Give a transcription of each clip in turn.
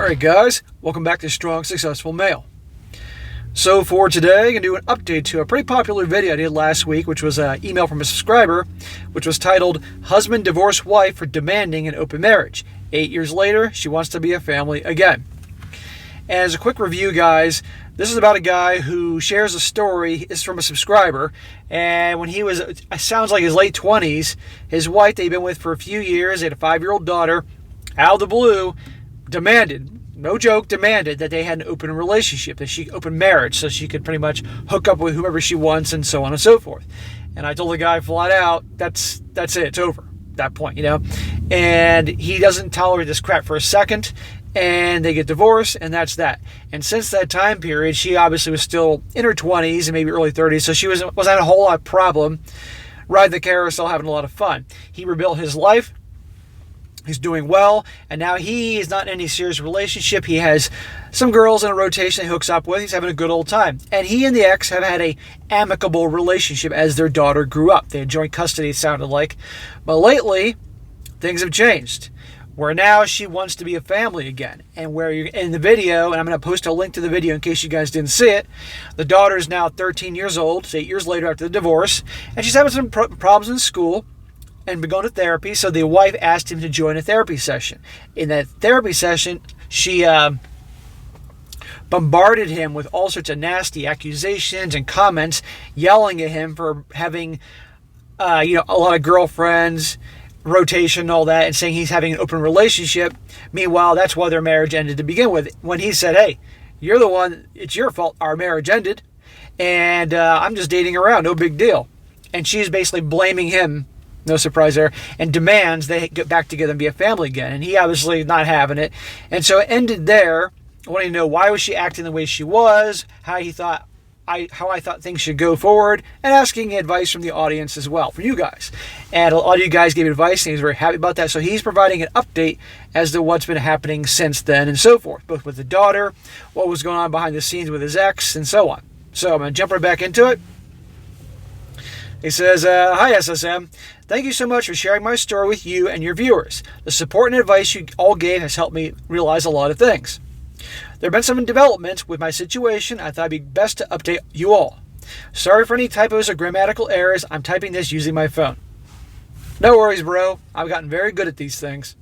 Alright guys, welcome back to Strong Successful Male. So for today, I'm going to do an update to a pretty popular video I did last week, which was an email from a subscriber, which was titled, Husband Divorced Wife for Demanding an Open Marriage. 8 years later, she wants to be a family again. And as a quick review guys, this is about a guy who shares a story. It's from a subscriber, and when he was, it sounds like his late 20s, his wife that he'd been with for a few years, they had a 5-year-old daughter, out of the blue, demanded, no joke, demanded that they had an open relationship, that she open marriage, so she could pretty much hook up with whoever she wants and so on and so forth. And I told the guy flat out, that's it, it's over at that point, you know. And he doesn't tolerate this crap for a second, and they get divorced, and that's that. And since that time period, she obviously was still in her 20s and maybe early 30s, so she wasn't a whole lot of problem, riding the carousel, having a lot of fun. He rebuilt his life. He's doing well, and now he is not in any serious relationship. He has some girls in a rotation he hooks up with. He's having a good old time. And he and the ex have had a amicable relationship as their daughter grew up. They had joint custody, it sounded like. But lately, things have changed, where now she wants to be a family again. And where you're in the video, and I'm going to post a link to the video in case you guys didn't see it, the daughter is now 13 years old, it's 8 years later after the divorce, and she's having some problems in school and been going to therapy, so the wife asked him to join a therapy session. In that therapy session, she bombarded him with all sorts of nasty accusations and comments, yelling at him for having a lot of girlfriends, rotation, all that, and saying he's having an open relationship. Meanwhile, that's why their marriage ended to begin with. When he said, hey, you're the one, it's your fault our marriage ended, and I'm just dating around, no big deal. And she's basically blaming him, no surprise there, and demands they get back together and be a family again. And he obviously not having it. And so it ended there, wanting to know why was she acting the way she was, how I thought things should go forward, and asking advice from the audience as well, for you guys. And a lot of you guys gave advice, and he was very happy about that. So he's providing an update as to what's been happening since then and so forth, both with the daughter, what was going on behind the scenes with his ex, and so on. So I'm going to jump right back into it. He says, hi SSM, thank you so much for sharing my story with you and your viewers. The support and advice you all gave has helped me realize a lot of things. There have been some developments with my situation. I thought it'd be best to update you all. Sorry for any typos or grammatical errors. I'm typing this using my phone. No worries, bro. I've gotten very good at these things.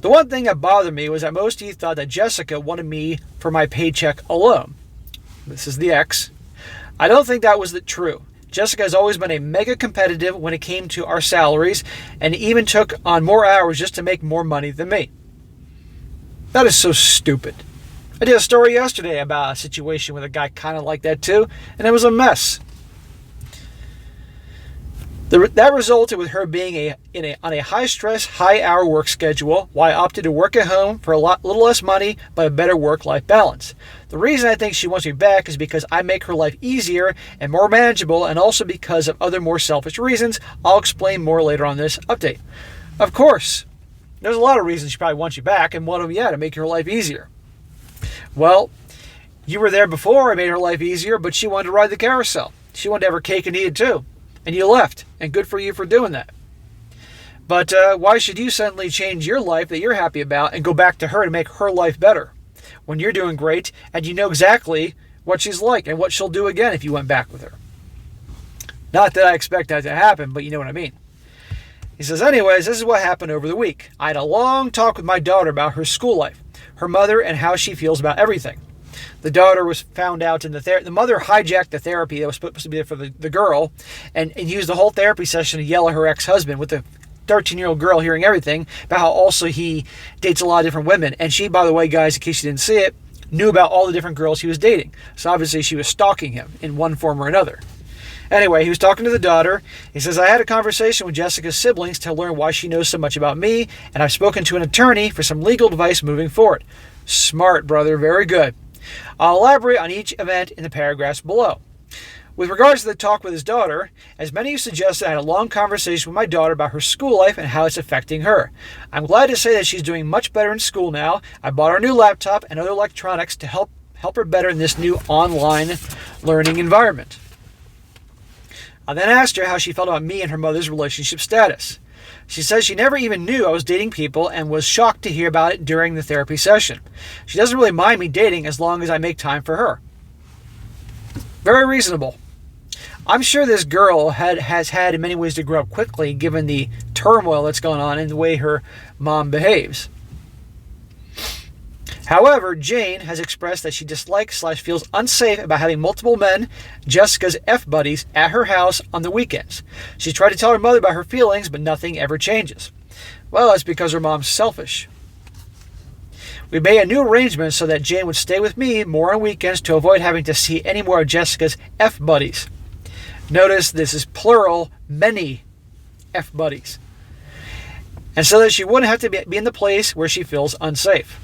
The one thing that bothered me was that most of you thought that Jessica wanted me for my paycheck alone. This is the ex. I don't think that was true. Jessica has always been a mega competitive when it came to our salaries, and even took on more hours just to make more money than me. That is so stupid. I did a story yesterday about a situation with a guy kind of like that too, and it was a mess. That resulted with her being on a high-stress, high-hour work schedule, while I opted to work at home for little less money, but a better work-life balance. The reason I think she wants me back is because I make her life easier and more manageable, and also because of other more selfish reasons. I'll explain more later on this update. Of course, there's a lot of reasons she probably wants you back, and one of them, to make her life easier. Well, you were there before I made her life easier, but she wanted to ride the carousel. She wanted to have her cake and eat it too. And you left, and good for you for doing that. But why should you suddenly change your life that you're happy about and go back to her to make her life better when you're doing great and you know exactly what she's like and what she'll do again if you went back with her? Not that I expect that to happen, but you know what I mean. He says, anyways, this is what happened over the week. I had a long talk with my daughter about her school life, her mother, and how she feels about everything. The daughter was found out in the mother hijacked the therapy that was supposed to be there for the girl and used the whole therapy session to yell at her ex-husband, with the 13-year-old girl hearing everything about how also he dates a lot of different women. And she, by the way, guys, in case you didn't see it, knew about all the different girls he was dating. So obviously she was stalking him in one form or another. Anyway, he was talking to the daughter. He says, I had a conversation with Jessica's siblings to learn why she knows so much about me, and I've spoken to an attorney for some legal advice moving forward. Smart, brother. Very good. I'll elaborate on each event in the paragraphs below. With regards to the talk with his daughter, as many of you suggested, I had a long conversation with my daughter about her school life and how it's affecting her. I'm glad to say that she's doing much better in school now. I bought her a new laptop and other electronics to help her better in this new online learning environment. I then asked her how she felt about me and her mother's relationship status. She says she never even knew I was dating people and was shocked to hear about it during the therapy session. She doesn't really mind me dating as long as I make time for her. Very reasonable. I'm sure this girl has had in many ways to grow up quickly given the turmoil that's going on and the way her mom behaves. However, Jane has expressed that she dislikes/feels unsafe about having multiple men, Jessica's F-buddies, at her house on the weekends. She's tried to tell her mother about her feelings, but nothing ever changes. Well, that's because her mom's selfish. We made a new arrangement so that Jane would stay with me more on weekends to avoid having to see any more of Jessica's F-buddies. Notice this is plural, many F-buddies. And so that she wouldn't have to be in the place where she feels unsafe.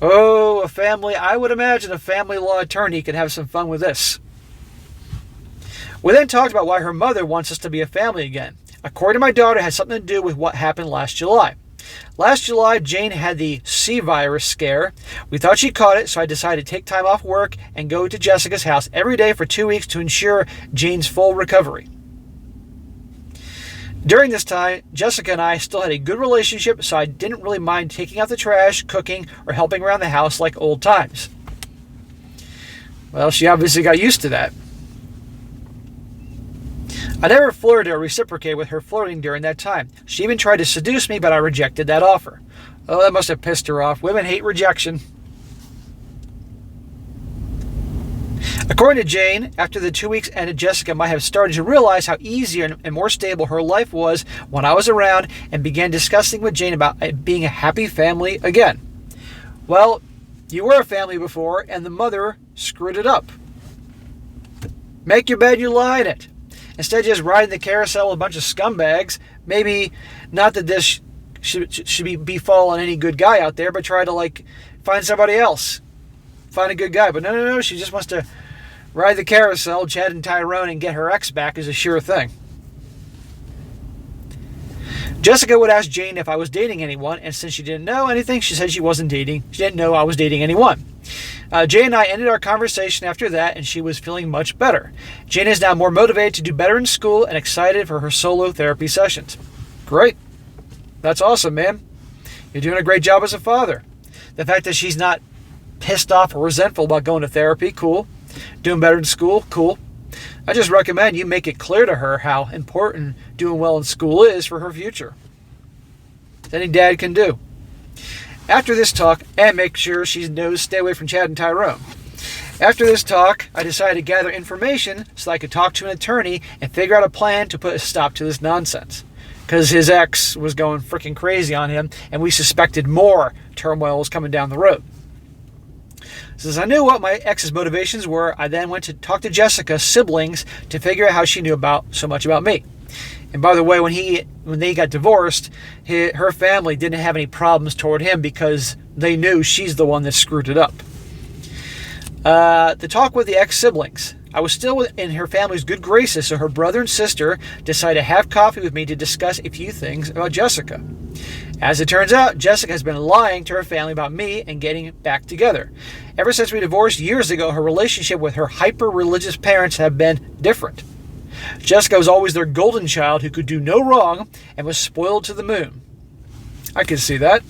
Oh, I would imagine a family law attorney could have some fun with this. We then talked about why her mother wants us to be a family again. According to my daughter, it had something to do with what happened last July. Last July, Jane had the C virus scare. We thought she caught it, so I decided to take time off work and go to Jessica's house every day for 2 weeks to ensure Jane's full recovery. During this time, Jessica and I still had a good relationship, so I didn't really mind taking out the trash, cooking, or helping around the house like old times. Well, she obviously got used to that. I never flirted or reciprocated with her flirting during that time. She even tried to seduce me, but I rejected that offer. Oh, that must have pissed her off. Women hate rejection. According to Jane, after the 2 weeks ended, Jessica might have started to realize how easier and more stable her life was when I was around and began discussing with Jane about being a happy family again. Well, you were a family before, and the mother screwed it up. Make your bed, you lie in it. Instead of just riding the carousel with a bunch of scumbags, maybe not that this should be falling any good guy out there, but try to find somebody else. Find a good guy. But no, she just wants to ride the carousel, Chad and Tyrone, and get her ex back is a sure thing. Jessica would ask Jane if I was dating anyone, and since she didn't know anything, she said she wasn't dating. She didn't know I was dating anyone. Jane and I ended our conversation after that, and she was feeling much better. Jane is now more motivated to do better in school and excited for her solo therapy sessions. Great. That's awesome, man. You're doing a great job as a father. The fact that she's not pissed off or resentful about going to therapy, cool. Doing better in school, cool. I just recommend you make it clear to her how important doing well in school is for her future. Any dad can do. After this talk, and make sure she knows stay away from Chad and Tyrone. After this talk, I decided to gather information so I could talk to an attorney and figure out a plan to put a stop to this nonsense. Because his ex was going freaking crazy on him, and we suspected more turmoil was coming down the road. Since I knew what my ex's motivations were, I then went to talk to Jessica's siblings to figure out how she knew so much about me. And by the way, when they got divorced, her family didn't have any problems toward him because they knew she's the one that screwed it up. To talk with the ex-siblings. I was still in her family's good graces, so her brother and sister decided to have coffee with me to discuss a few things about Jessica. As it turns out, Jessica has been lying to her family about me and getting back together. Ever since we divorced years ago, her relationship with her hyper-religious parents have been different. Jessica was always their golden child who could do no wrong and was spoiled to the moon. I could see that.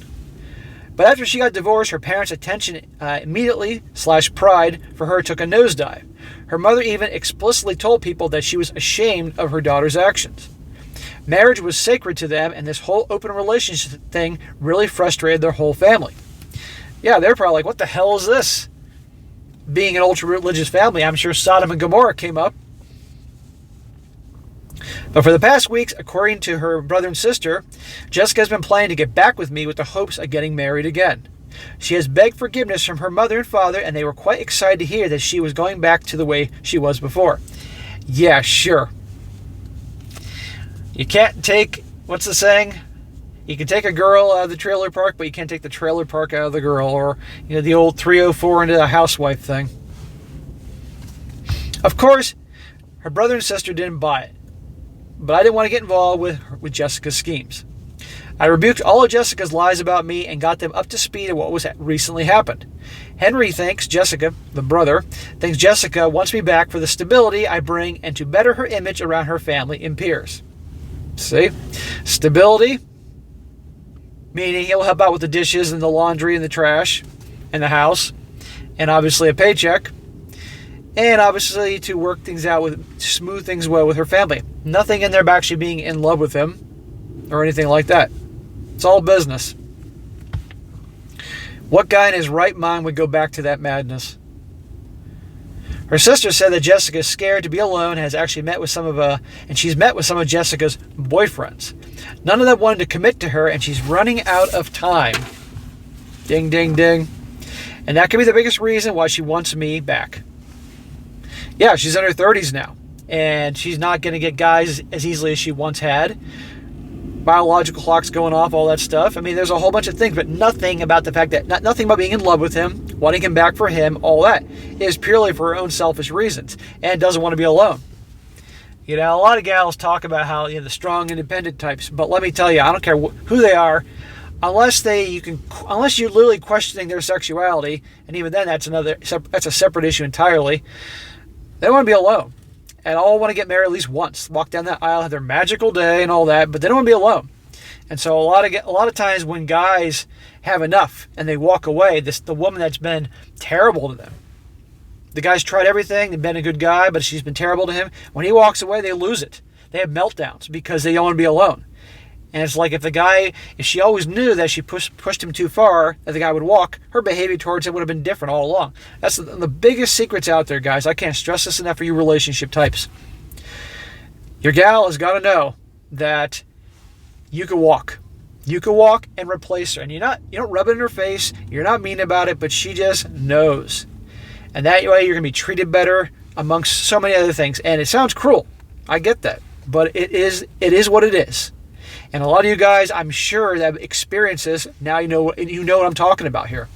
But after she got divorced, her parents' attention immediately/pride for her took a nosedive. Her mother even explicitly told people that she was ashamed of her daughter's actions. Marriage was sacred to them, and this whole open relationship thing really frustrated their whole family. Yeah, they're probably like, what the hell is this? Being an ultra-religious family, I'm sure Sodom and Gomorrah came up. But for the past weeks, according to her brother and sister, Jessica has been planning to get back with me with the hopes of getting married again. She has begged forgiveness from her mother and father, and they were quite excited to hear that she was going back to the way she was before. Yeah, sure. You can't take, what's the saying? You can take a girl out of the trailer park, but you can't take the trailer park out of the girl, or the old 304 into a housewife thing. Of course, her brother and sister didn't buy it. But I didn't want to get involved with Jessica's schemes. I rebuked all of Jessica's lies about me and got them up to speed on what was recently happened. Henry thinks Jessica, the brother, thinks Jessica wants me back for the stability I bring and to better her image around her family and peers. See? Stability, meaning he'll help out with the dishes and the laundry and the trash and the house, and obviously a paycheck, and obviously to work things out with, smooth things well with her family. Nothing in there about actually being in love with him or anything like that. It's all business. What guy in his right mind would go back to that madness? Her sister said that Jessica is scared to be alone, has actually met with and she's met with some of Jessica's boyfriends. None of them wanted to commit to her, and she's running out of time. Ding, ding, ding. And that could be the biggest reason why she wants me back. Yeah, she's in her 30s now, and she's not going to get guys as easily as she once had. Biological clocks going off, all that stuff. I mean, there's a whole bunch of things, but nothing about the fact that, nothing about being in love with him, wanting him back for him, all that is purely for her own selfish reasons, and doesn't want to be alone. You know, a lot of gals talk about how, the strong, independent types, but let me tell you, I don't care who they are, unless you're literally questioning their sexuality, and even then that's a separate issue entirely. They want to be alone. And all want to get married at least once, walk down that aisle, have their magical day and all that, but they don't want to be alone. And so a lot of times when guys have enough and they walk away, the woman that's been terrible to them, the guy's tried everything, they've been a good guy, but she's been terrible to him. When he walks away, they lose it. They have meltdowns because they don't want to be alone. And it's like if she always knew that she pushed him too far, that the guy would walk, her behavior towards him would have been different all along. That's the biggest secrets out there, guys. I can't stress this enough for you relationship types. Your gal has got to know that you can walk. You can walk and replace her. And you don't rub it in her face. You're not mean about it, but she just knows. And that way you're going to be treated better amongst so many other things. And it sounds cruel. I get that. But it is what it is. And a lot of you guys, I'm sure, that experience this. Now you know what I'm talking about here.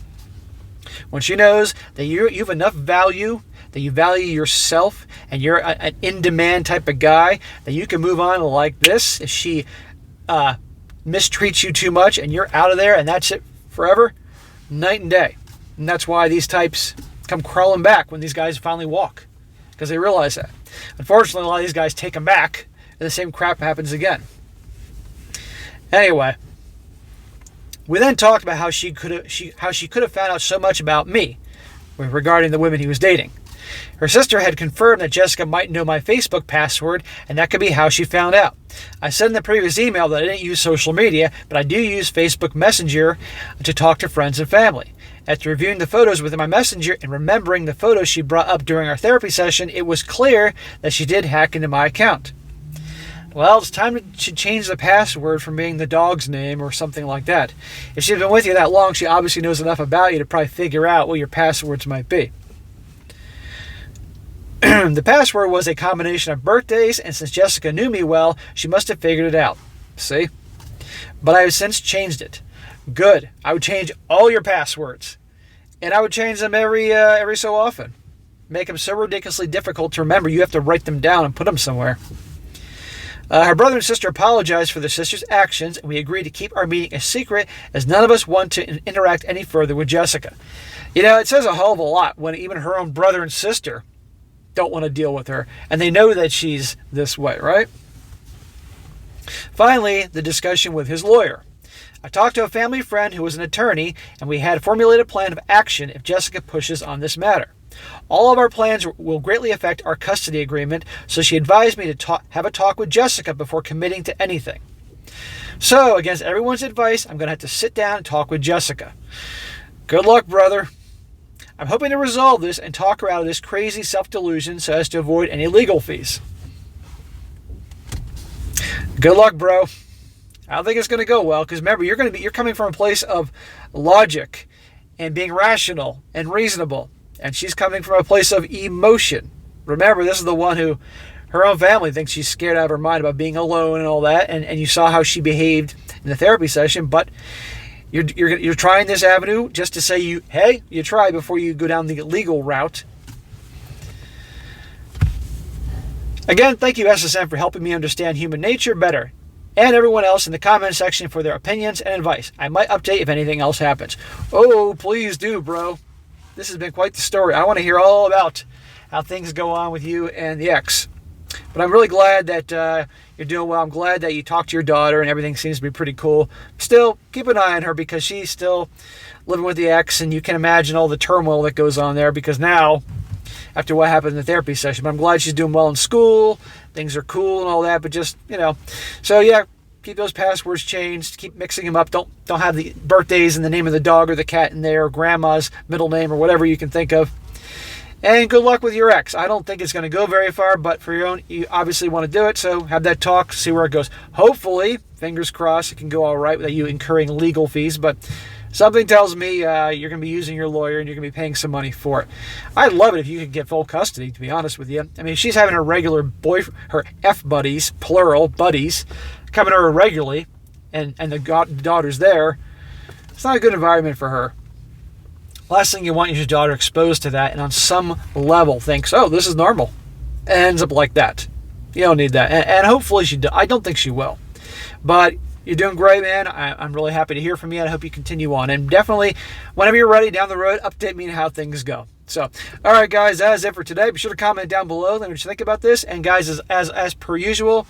When she knows that you have enough value, that you value yourself, and you're an in-demand type of guy, that you can move on like this. If she mistreats you too much and you're out of there and that's it forever, night and day. And that's why these types come crawling back when these guys finally walk, because they realize that. Unfortunately, a lot of these guys take them back, and the same crap happens again. Anyway, we then talked about how she could have found out so much about me regarding the women he was dating. Her sister had confirmed that Jessica might know my Facebook password, and that could be how she found out. I said in the previous email that I didn't use social media, but I do use Facebook Messenger to talk to friends and family. After reviewing the photos within my messenger and remembering the photos she brought up during our therapy session, it was clear that she did hack into my account. Well, it's time to change the password from being the dog's name or something like that. If she's been with you that long, she obviously knows enough about you to probably figure out what your passwords might be. The password was a combination of birthdays, and since Jessica knew me well, she must have figured it out. See? But I have since changed it. Good. I would change all your passwords. And I would change them every so often. Make them so ridiculously difficult to remember, you have to write them down and put them somewhere. Her brother and sister apologized for their sister's actions, and we agreed to keep our meeting a secret as none of us want to interact any further with Jessica. It says a hell of a lot when even her own brother and sister don't want to deal with her, and they know that she's this way, right? Finally, the discussion with his lawyer. I talked to a family friend who was an attorney, and we had formulated a plan of action if Jessica pushes on this matter. All of our plans will greatly affect our custody agreement, so she advised me to have a talk with Jessica before committing to anything. So, against everyone's advice, I'm going to have to sit down and talk with Jessica. Good luck, brother. I'm hoping to resolve this and talk her out of this crazy self-delusion so as to avoid any legal fees. Good luck, bro. I don't think it's going to go well, because remember, you're coming from a place of logic and being rational and reasonable. And she's coming from a place of emotion. Remember, this is the one who her own family thinks she's scared out of her mind about being alone and all that. And you saw how she behaved in the therapy session. But you're trying this avenue just to say you try before you go down the legal route. Again, thank you, SSM, for helping me understand human nature better. And everyone else in the comment section for their opinions and advice. I might update if anything else happens. Oh, please do, bro. This has been quite the story. I want to hear all about how things go on with you and the ex. But I'm really glad that you're doing well. I'm glad that you talked to your daughter and everything seems to be pretty cool. Still, keep an eye on her because she's still living with the ex, and you can imagine all the turmoil that goes on there because now, after what happened in the therapy session. But I'm glad she's doing well in school. Things are cool and all that, but just, So, yeah, keep those passwords changed. Keep mixing them up. Don't have the birthdays and the name of the dog or the cat in there, or grandma's middle name, or whatever you can think of. And good luck with your ex. I don't think it's going to go very far, but for your own, you obviously want to do it, so have that talk, see where it goes. Hopefully, fingers crossed, it can go all right without you incurring legal fees, but something tells me you're going to be using your lawyer and you're going to be paying some money for it. I'd love it if you could get full custody, to be honest with you. I mean, she's having her regular her F-buddies, plural, buddies, coming to her regularly, and the daughter's there. It's not a good environment for her. Last thing you want is your daughter exposed to that and on some level thinks, oh, this is normal. And ends up like that. You don't need that. And hopefully I don't think she will. But you're doing great, man. I'm really happy to hear from you, and I hope you continue on. And definitely, whenever you're ready down the road, update me on how things go. So, all right, guys, that is it for today. Be sure to comment down below. Let me know what you think about this. And, guys, as per usual,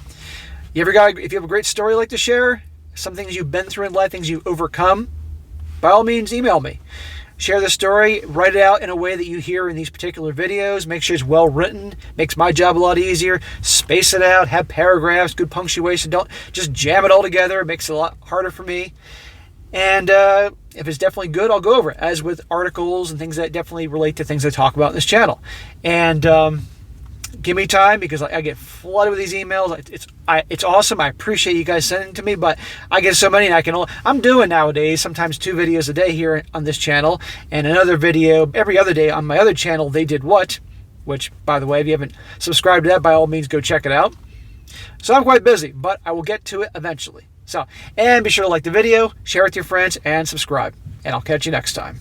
if you have a great story you'd like to share, some things you've been through in life, things you've overcome, by all means, email me. Share the story, write it out in a way that you hear in these particular videos. Make sure it's well written. Makes my job a lot easier. Space it out, have paragraphs, good punctuation. Don't just jam it all together. It makes it a lot harder for me. And if it's definitely good, I'll go over it, as with articles and things that definitely relate to things I talk about in this channel. And give me time because I get flooded with these emails. It's awesome. I appreciate you guys sending them to me, but I get so many, and I'm doing nowadays sometimes 2 videos a day here on this channel, and another video every other day on my other channel, They Did What, which, by the way, if you haven't subscribed to that, by all means, go check it out. So I'm quite busy, but I will get to it eventually. So, and be sure to like the video, share it with your friends, and subscribe. And I'll catch you next time.